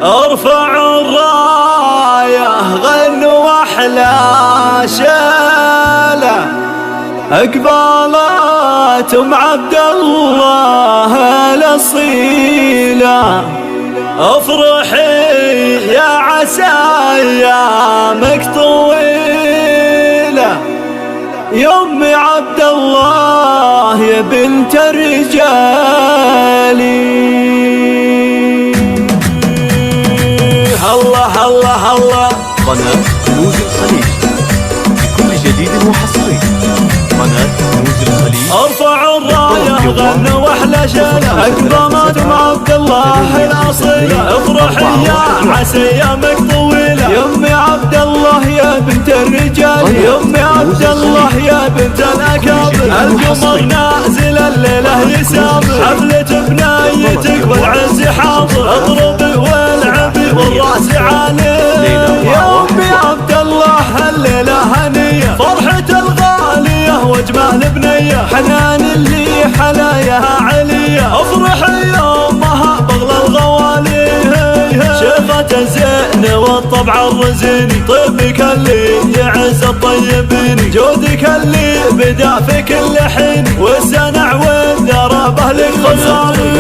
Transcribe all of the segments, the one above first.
ارفعوا الراية غنوا أحلى شيلة، اقبالات عبد الله الأصيلة. افرحي يا عسى ايامك طويلة، يا أم عبد الله يا بنت الرجال. الله الله الله. قناة كنوز الخليج بكل جديد وحصري. قناة كنوز الخليج. ارفعوا الراية غنوا احلى شيلة، اقدامات عبد الله الاصيلة. افرحي يا عسى ايامك طويلة، يا ام عبد الله يا بنت الرجال. يا ام عبد الله يا بنت الاكابر. القمر نازل الليلة يسابر، حفلة بنايتك والعز حاضر. اضربي والعبي والراس عالي، يا ام عبد الله الليلة هنية. فرحة الغالية واجمال بنية، حنان اللي حلاياها علية. افرحي يا امها بغل الغوالي، شيخة الزين والطبع الرزيني. طيبك اللي يعز الطيبين، جودك اللي بدا في كل حين. والسنع والذرابة لك خصالي،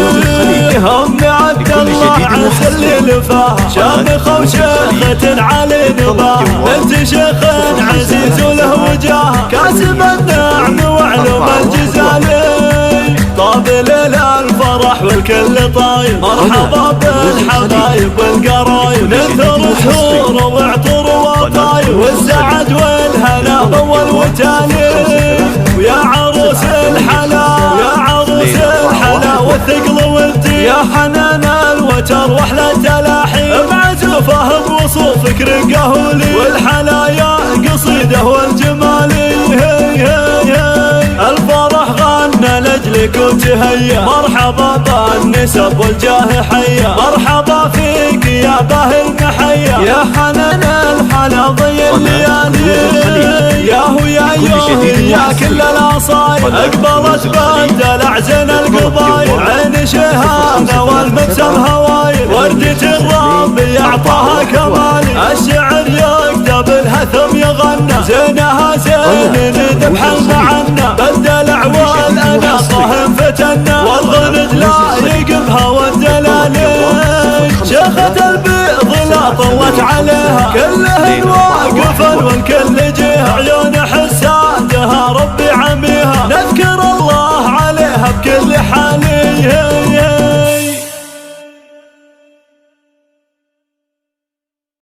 ام عبد الله عز اللي لفاها. شامخة وشيخة علي نباها، بنت شيخ عزيز وله وجاهه. كاسب النعم وعلوم الجزالي، طاب ليل الفرح والكل طايب. مرحبا بالحبايب والقرايب، نثر حور وعطر وطايب. والسعد والهنا والوتالي، ويا عروس الحلا يا عروس الحلا. والثقل والتي يا حنان الوتر واحلى التلاحي. معزوفه بوصوفك رقهولي، والحلايا قصيده والجمالي. الفرح غنى لاجلك وتهيا، مرحبا بالنسب والجاه حيا. مرحبا فيك يا باهي المحيا، يا حنان الحلا ضي الليالي. ياهو يا يا كل الاصايل، اقبلت بالدلع زين القبايل. عين شهامه والمبسم هوايل، وردة الرب يعطاها كمالي. الشعر يكتب الهثم يغنى، زينها زين ذبح المعنى. بالدلع والاناقه فتنا، والغند لا يقبها والدلالي. شيخة البيض لا طلت عليها، كل